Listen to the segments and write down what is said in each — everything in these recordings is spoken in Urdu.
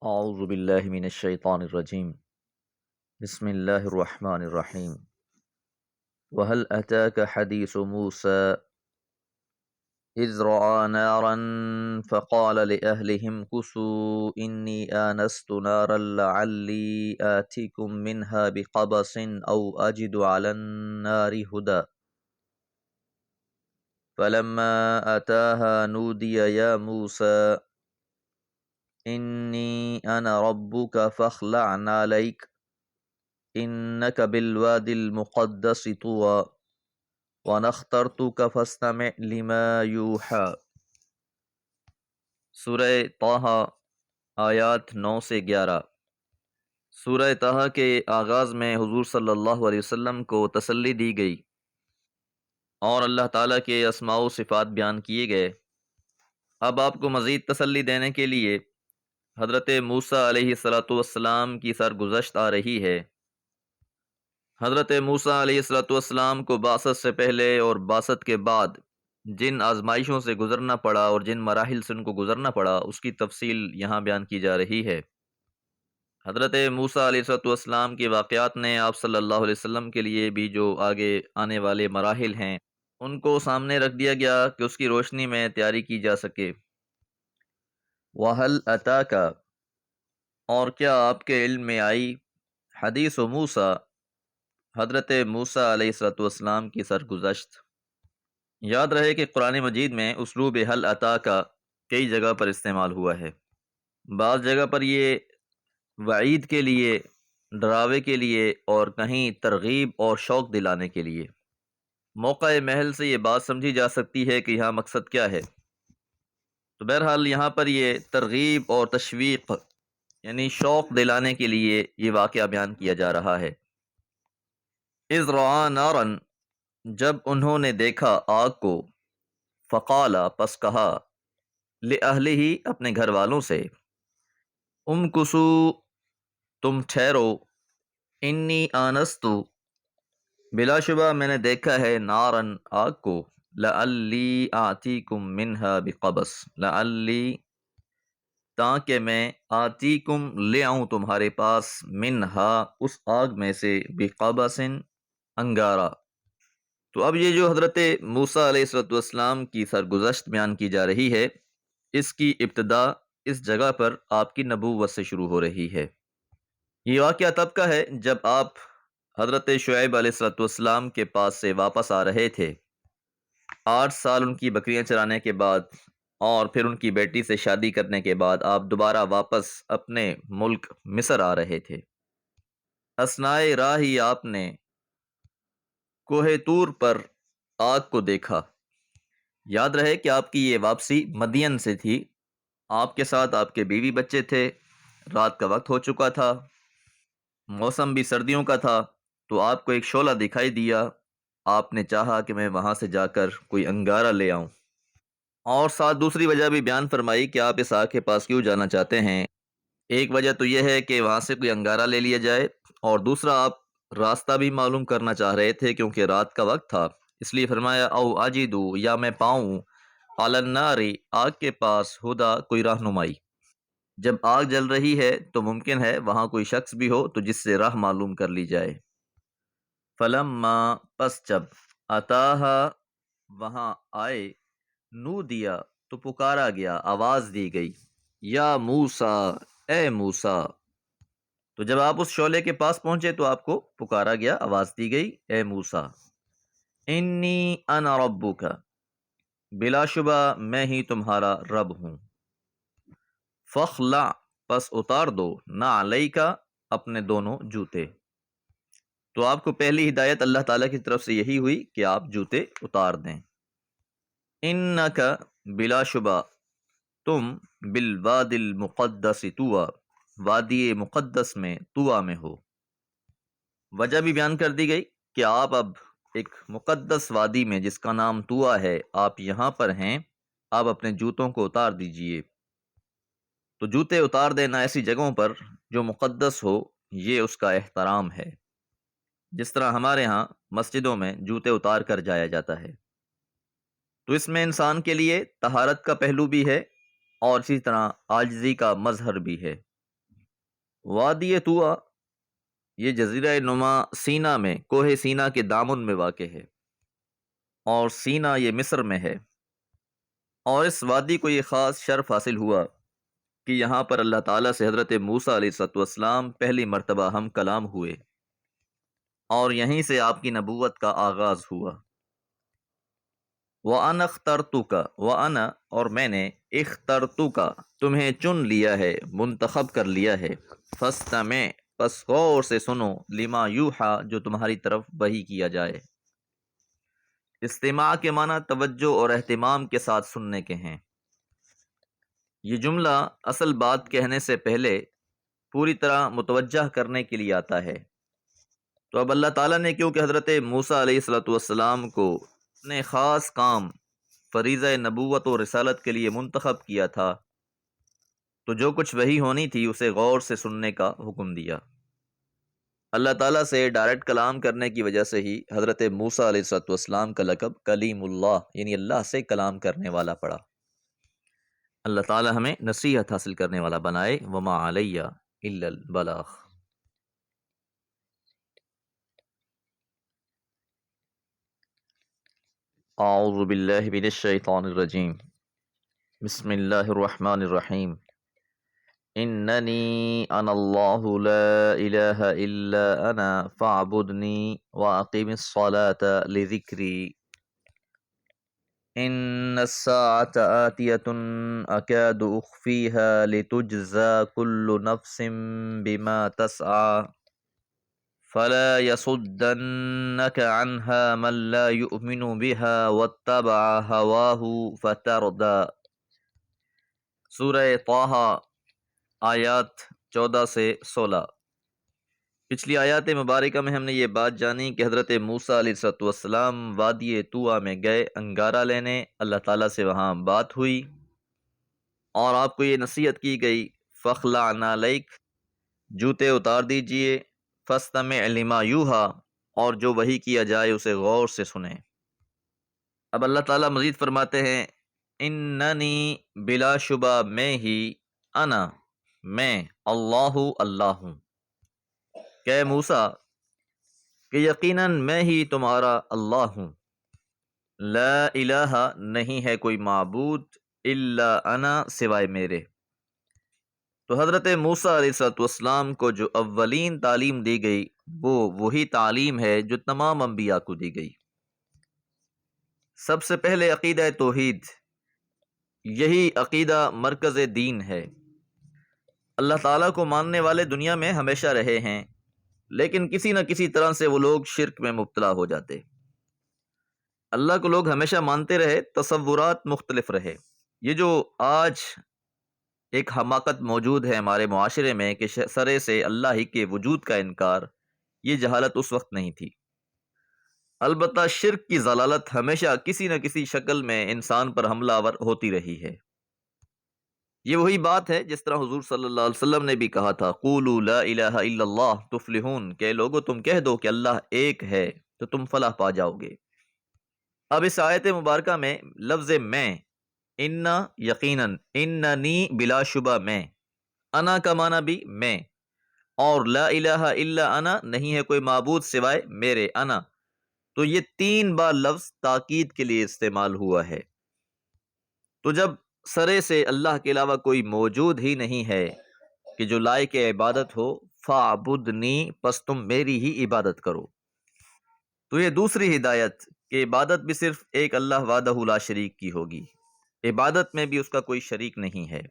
اعوذ باللہ من الشیطان الرجیم بسم اللہ الرحمن الرحیم وهل اتاك حدیث موسیٰ اذ رعى نارا فقال لأهلهم كثوا إني آنست نارا لعلي آتيكم منها بقبس أو أجد على النار هدى فلما أتاها نودي يا موسى إني أنا ربك فاخلع عليك انک بالواد المقدس طوى وانا اخترتك فاستمع لما یوحى۔ سورہ طٰہٰ آیات 9 سے 11۔ سورہ طٰہٰ کے آغاز میں حضور صلی اللہ علیہ وسلم کو تسلی دی گئی اور اللہ تعالیٰ کے اسماء و صفات بیان کیے گئے۔ اب آپ کو مزید تسلی دینے کے لیے حضرت موسیٰ علیہ السلام کی سرگزشت آ رہی ہے۔ حضرت موسیٰ علیہ السلام کو بعثت سے پہلے اور بعثت کے بعد جن آزمائشوں سے گزرنا پڑا اور جن مراحل سے ان کو گزرنا پڑا اس کی تفصیل یہاں بیان کی جا رہی ہے۔ حضرت موسیٰ علیہ السلام کے واقعات نے آپ صلی اللہ علیہ وسلم کے لیے بھی جو آگے آنے والے مراحل ہیں ان کو سامنے رکھ دیا گیا کہ اس کی روشنی میں تیاری کی جا سکے۔ وَهَلْ أَتَاكَ، اور کیا آپ کے علم میں آئی، حدیث موسیٰ، حضرت موسیٰ علیہ السلام کی سرگزشت۔ یاد رہے کہ قرآن مجید میں اسلوب حل عطا کا کئی جگہ پر استعمال ہوا ہے۔ بعض جگہ پر یہ وعید کے لیے، ڈراوے کے لیے، اور کہیں ترغیب اور شوق دلانے کے لیے۔ موقع محل سے یہ بات سمجھی جا سکتی ہے کہ یہاں مقصد کیا ہے۔ تو بہرحال یہاں پر یہ ترغیب اور تشویق یعنی شوق دلانے کے لیے یہ واقعہ بیان کیا جا رہا ہے۔ اذ رعا نارن، جب انہوں نے دیکھا آگ کو، فقالا، پس کہا، لأہلہ، اپنے گھر والوں سے، امکثو، تم ٹھہرو، انی آنست، بلا شبہ میں نے دیکھا ہے، نارن، آگ کو، لعلی آتیکم منہا بقبس، لعلی، تاکہ میں آتیکم، لے آؤں تمہارے پاس، منہا، اس آگ میں سے، بقبس، انگارہ۔ تو اب یہ جو حضرت موسیٰ علیہ السلام کی سرگزشت بیان کی جا رہی ہے، اس کی ابتدا اس جگہ پر آپ کی نبوت سے شروع ہو رہی ہے۔ یہ واقعہ تب کا ہے جب آپ حضرت شعیب علیہ السلام کے پاس سے واپس آ رہے تھے، 8 سال ان کی بکریاں چرانے کے بعد اور پھر ان کی بیٹی سے شادی کرنے کے بعد آپ دوبارہ واپس اپنے ملک مصر آ رہے تھے۔ اثنائے راہ ہی آپ نے کوہ طور پر آگ کو دیکھا۔ یاد رہے کہ آپ کی یہ واپسی مدین سے تھی، آپ کے ساتھ آپ کے بیوی بچے تھے، رات کا وقت ہو چکا تھا، موسم بھی سردیوں کا تھا، تو آپ کو ایک شعلہ دکھائی دیا، آپ نے چاہا کہ میں وہاں سے جا کر کوئی انگارہ لے آؤں، اور ساتھ دوسری وجہ بھی بیان فرمائی کہ آپ اس آگ کے پاس کیوں جانا چاہتے ہیں۔ ایک وجہ تو یہ ہے کہ وہاں سے کوئی انگارہ لے لیا جائے، اور دوسرا آپ راستہ بھی معلوم کرنا چاہ رہے تھے کیونکہ رات کا وقت تھا، اس لیے فرمایا او اجدو، یا میں پاؤں، علی النار، آگ کے پاس، ہدا، کوئی رہنمائی۔ جب آگ جل رہی ہے تو ممکن ہے وہاں کوئی شخص بھی ہو تو جس سے راہ معلوم کر لی جائے۔ فلما، پس جب، اتاہا، وہاں آئے، نو دیا، تو پکارا گیا، آواز دی گئی، یا موسیٰ، اے موسیٰ۔ تو جب آپ اس شعلے کے پاس پہنچے تو آپ کو پکارا گیا، آواز دی گئی، اے موسیٰ، انی انا ربک، بلا شبہ میں ہی تمہارا رب ہوں، فاخلع، پس اتار دو، نہ علیک، اپنے دونوں جوتے۔ تو آپ کو پہلی ہدایت اللہ تعالیٰ کی طرف سے یہی ہوئی کہ آپ جوتے اتار دیں۔ انک، بلا شبہ تم، بالواد المقدس طویٰ، وادی مقدس میں، طویٰ میں ہو۔ وجہ بھی بیان کر دی گئی کہ آپ اب ایک مقدس وادی میں جس کا نام طویٰ ہے، آپ یہاں پر ہیں، آپ اپنے جوتوں کو اتار دیجئے۔ تو جوتے اتار دینا ایسی جگہوں پر جو مقدس ہو، یہ اس کا احترام ہے، جس طرح ہمارے ہاں مسجدوں میں جوتے اتار کر جایا جاتا ہے۔ تو اس میں انسان کے لیے طہارت کا پہلو بھی ہے اور اسی طرح عاجزی کا مظہر بھی ہے۔ وادی طویٰ یہ جزیرہ نما سینا میں کوہ سینا کے دامن میں واقع ہے، اور سینا یہ مصر میں ہے۔ اور اس وادی کو یہ خاص شرف حاصل ہوا کہ یہاں پر اللہ تعالیٰ سے حضرت موسیٰ علیہ السلام پہلی مرتبہ ہم کلام ہوئے، اور یہیں سے آپ کی نبوت کا آغاز ہوا۔ وَأَنَا اخْتَرْتُكَ، وَأَنَا اور میں نے، اخْتَرْتُكَ تمہیں چن لیا ہے، منتخب کر لیا ہے، فَاسْتَمِعْ پس غور سے سنو، لِمَا یوحیٰ جو تمہاری طرف وحی کیا جائے۔ استماع کے معنی توجہ اور اہتمام کے ساتھ سننے کے ہیں۔ یہ جملہ اصل بات کہنے سے پہلے پوری طرح متوجہ کرنے کے لیے آتا ہے۔ تو اب اللہ تعالیٰ نے کیونکہ حضرت موسیٰ علیہ السلام کو اپنے خاص کام فریضہ نبوت و رسالت کے لیے منتخب کیا تھا، تو جو کچھ وحی ہونی تھی اسے غور سے سننے کا حکم دیا۔ اللہ تعالیٰ سے ڈائریکٹ کلام کرنے کی وجہ سے ہی حضرت موسیٰ علیہ السلام کا لقب کلیم اللہ یعنی اللہ سے کلام کرنے والا پڑا۔ اللہ تعالیٰ ہمیں نصیحت حاصل کرنے والا بنائے۔ وما علیہ الا البلاغ۔ اعوذ باللہ من الشیطان الرجیم، بسم اللہ الرحمن الرحیم۔ اننی انا اللہ لا الہ الا انا فاعبدنی واقم الصلاة لذکری۔ ان الساعة آتیة اکاد اخفیها لتجزى كل نفس بما تسعى فلا يصدنك عنها من لا يؤمن بها واتبع هواه فتردى۔ سورہ طٰہٰ آیات 14 سے 16۔ پچھلی آیات مبارکہ میں ہم نے یہ بات جانی کہ حضرت موسیٰ علیہ السلام وادی طویٰ میں گئے انگارہ لینے، اللہ تعالیٰ سے وہاں بات ہوئی اور آپ کو یہ نصیحت کی گئی فَاخْلَعْ نَعْلَيْكَ جوتے اتار دیجئے، فَاسْتَمِعْ لِمَا یوحیٰ اور جو وحی کیا جائے اسے غور سے سنیں۔ اب اللہ تعالیٰ مزید فرماتے ہیں اننی بلا شبہ میں ہی، انا میں، اللہ اللہ ہوں، کہ موسیٰ کہ یقیناً میں ہی تمہارا اللہ ہوں، لا الہ نہیں ہے کوئی معبود، الا انا سوائے میرے۔ تو حضرت موسیٰ علیہ السلام کو جو اولین تعلیم دی گئی وہ وہی تعلیم ہے جو تمام انبیاء کو دی گئی۔ سب سے پہلے عقیدہ توحید، یہی عقیدہ مرکز دین ہے۔ اللہ تعالیٰ کو ماننے والے دنیا میں ہمیشہ رہے ہیں، لیکن کسی نہ کسی طرح سے وہ لوگ شرک میں مبتلا ہو جاتے۔ اللہ کو لوگ ہمیشہ مانتے رہے، تصورات مختلف رہے۔ یہ جو آج ایک حماقت موجود ہے ہمارے معاشرے میں کہ سرے سے اللہ ہی کے وجود کا انکار، یہ جہالت اس وقت نہیں تھی۔ البتہ شرک کی ضلالت ہمیشہ کسی نہ کسی شکل میں انسان پر حملہ آور ہوتی رہی ہے۔ یہ وہی بات ہے جس طرح حضور صلی اللہ علیہ وسلم نے بھی کہا تھا قولوا لا الہ الا اللہ تفلحون، کہ لوگو تم کہہ دو کہ اللہ ایک ہے تو تم فلاح پا جاؤ گے۔ اب اس آیت مبارکہ میں لفظ میں، انا یقیناً، اننی بلا شبہ میں، انا کا معنی بھی میں، اور لا الہ الا انا نہیں ہے کوئی معبود سوائے میرے، انا، تو یہ 3 بار لفظ تاکید کے لیے استعمال ہوا ہے۔ تو جب سرے سے اللہ کے علاوہ کوئی موجود ہی نہیں ہے کہ جو لائق عبادت ہو، فَاعْبُدْنِی پس تم میری ہی عبادت کرو۔ تو یہ دوسری ہدایت کہ عبادت بھی صرف ایک اللہ وحدہ لا شریک کی ہوگی، عبادت میں بھی اس کا کوئی شریک نہیں ہے۔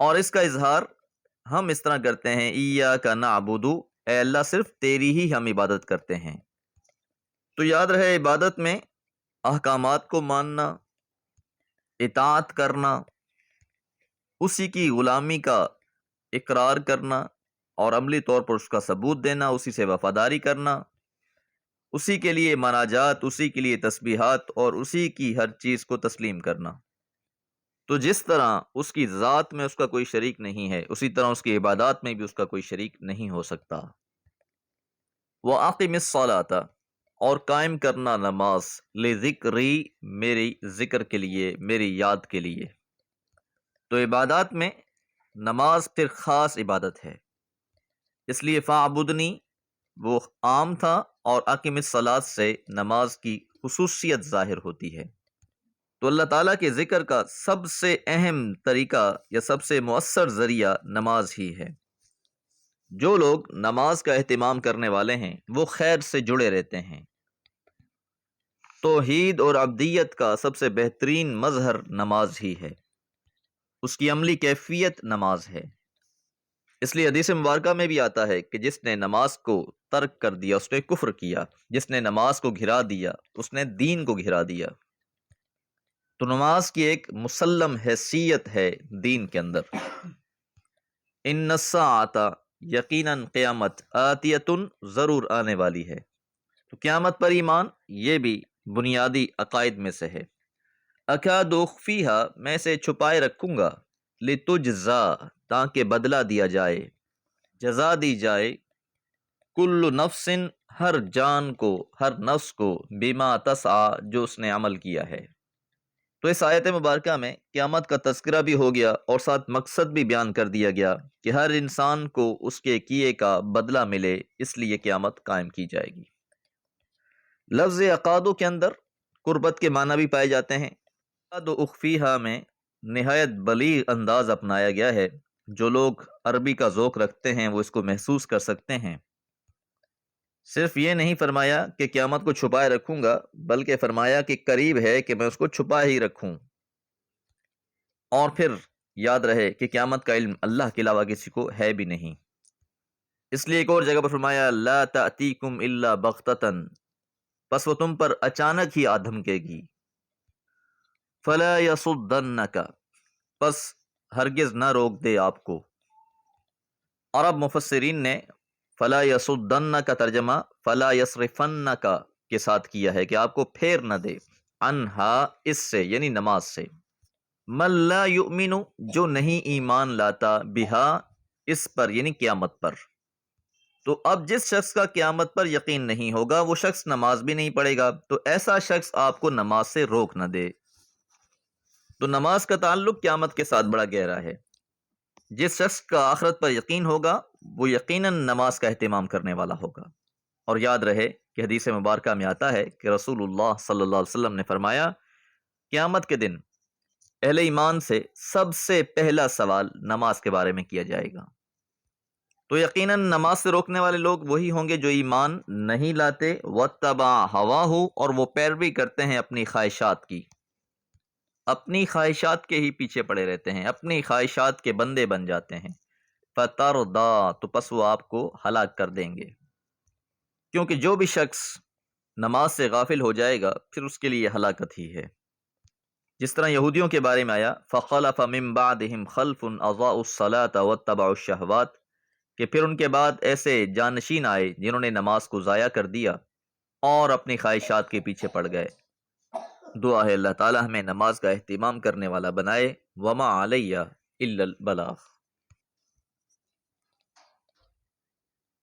اور اس کا اظہار ہم اس طرح کرتے ہیں ایاک نعبد، اے اللہ صرف تیری ہی ہم عبادت کرتے ہیں۔ تو یاد رہے عبادت میں احکامات کو ماننا، اطاعت کرنا، اسی کی غلامی کا اقرار کرنا اور عملی طور پر اس کا ثبوت دینا، اسی سے وفاداری کرنا، اسی کے لیے مناجات، اسی کے لیے تسبیحات اور اسی کی ہر چیز کو تسلیم کرنا۔ تو جس طرح اس کی ذات میں اس کا کوئی شریک نہیں ہے، اسی طرح اس کی عبادات میں بھی اس کا کوئی شریک نہیں ہو سکتا۔ وَأَقِمِ الصَّلَاةَ اور قائم کرنا نماز، لِذِکْرِی میری ذکر کے لیے، میری یاد کے لیے۔ تو عبادات میں نماز پھر خاص عبادت ہے، اس لیے فاعبدنی وہ عام تھا اور اقیم الصلاۃ سے نماز کی خصوصیت ظاہر ہوتی ہے۔ تو اللہ تعالیٰ کے ذکر کا سب سے اہم طریقہ یا سب سے مؤثر ذریعہ نماز ہی ہے۔ جو لوگ نماز کا اہتمام کرنے والے ہیں وہ خیر سے جڑے رہتے ہیں۔ توحید اور عبدیت کا سب سے بہترین مظہر نماز ہی ہے، اس کی عملی کیفیت نماز ہے۔ اس لیے حدیث مبارکہ میں بھی آتا ہے کہ جس نے نماز کو ترک کر دیا اس نے کفر کیا، جس نے نماز کو گھرا دیا اس نے دین کو گھرا دیا۔ تو نماز کی ایک مسلم حیثیت ہے دین کے اندر۔ ان الساعۃ، یقیناً قیامت، آتیۃ، ضرور آنے والی ہے۔ تو قیامت پر ایمان یہ بھی بنیادی عقائد میں سے ہے۔ اکاد اخفیہا، میں سے چھپائے رکھوں گا، لتجزا، تاکہ بدلہ دیا جائے، جزا دی جائے، کل نفس، ہر جان کو، ہر نفس کو، بما تسعی، جو اس نے عمل کیا ہے۔ تو اس آیت مبارکہ میں قیامت کا تذکرہ بھی ہو گیا اور ساتھ مقصد بھی بیان کر دیا گیا کہ ہر انسان کو اس کے کیے کا بدلہ ملے، اس لیے قیامت قائم کی جائے گی۔ لفظ اقادو کے اندر قربت کے معنی بھی پائے جاتے ہیں۔ اقاد و اخفیہا میں نہایت بلیغ انداز اپنایا گیا ہے، جو لوگ عربی کا ذوق رکھتے ہیں وہ اس کو محسوس کر سکتے ہیں۔ صرف یہ نہیں فرمایا کہ قیامت کو چھپائے رکھوں گا، بلکہ فرمایا کہ قریب ہے کہ میں اس کو چھپا ہی رکھوں۔ اور پھر یاد رہے کہ قیامت کا علم اللہ کے علاوہ کسی کو ہے بھی نہیں، اس لیے ایک اور جگہ پر فرمایا لا تأتیکم الا بغتۃ، پس وہ تم پر اچانک ہی آ دھمکے گی۔ فلا یصدنک، پس ہرگز نہ روک دے آپ کو۔ عرب مفسرین نے فلا یصدنک کا ترجمہ فلا یصرفنک کے ساتھ کیا ہے کہ آپ کو پھیر نہ دے، عنہا، اس سے یعنی نماز سے، من لا یؤمن، جو نہیں ایمان لاتا، بہا، اس پر یعنی قیامت پر۔ تو اب جس شخص کا قیامت پر یقین نہیں ہوگا وہ شخص نماز بھی نہیں پڑھے گا، تو ایسا شخص آپ کو نماز سے روک نہ دے۔ تو نماز کا تعلق قیامت کے ساتھ بڑا گہرا ہے۔ جس شخص کا آخرت پر یقین ہوگا وہ یقیناً نماز کا اہتمام کرنے والا ہوگا۔ اور یاد رہے کہ حدیث مبارکہ میں آتا ہے کہ رسول اللہ صلی اللہ علیہ وسلم نے فرمایا قیامت کے دن اہل ایمان سے سب سے پہلا سوال نماز کے بارے میں کیا جائے گا۔ تو یقیناً نماز سے روکنے والے لوگ وہی ہوں گے جو ایمان نہیں لاتے، واتبع ہواہ، اور وہ پیروی کرتے ہیں اپنی خواہشات کی، اپنی خواہشات کے ہی پیچھے پڑے رہتے ہیں، اپنی خواہشات کے بندے بن جاتے ہیں۔ فتردا، تو پس وہ آپ کو ہلاک کر دیں گے، کیونکہ جو بھی شخص نماز سے غافل ہو جائے گا پھر اس کے لیے ہلاکت ہی ہے۔ جس طرح یہودیوں کے بارے میں آیا فخلف من بعدہم خلف اضاعوا الصلاۃ واتبعوا الشہوات، کہ پھر ان کے بعد ایسے جانشین آئے جنہوں نے نماز کو ضائع کر دیا اور اپنی خواہشات کے پیچھے پڑ گئے۔ دعا ہے اللہ تعالی ہمیں نماز کا اہتمام کرنے والا بنائے۔ وما علیہ الا البلاغ۔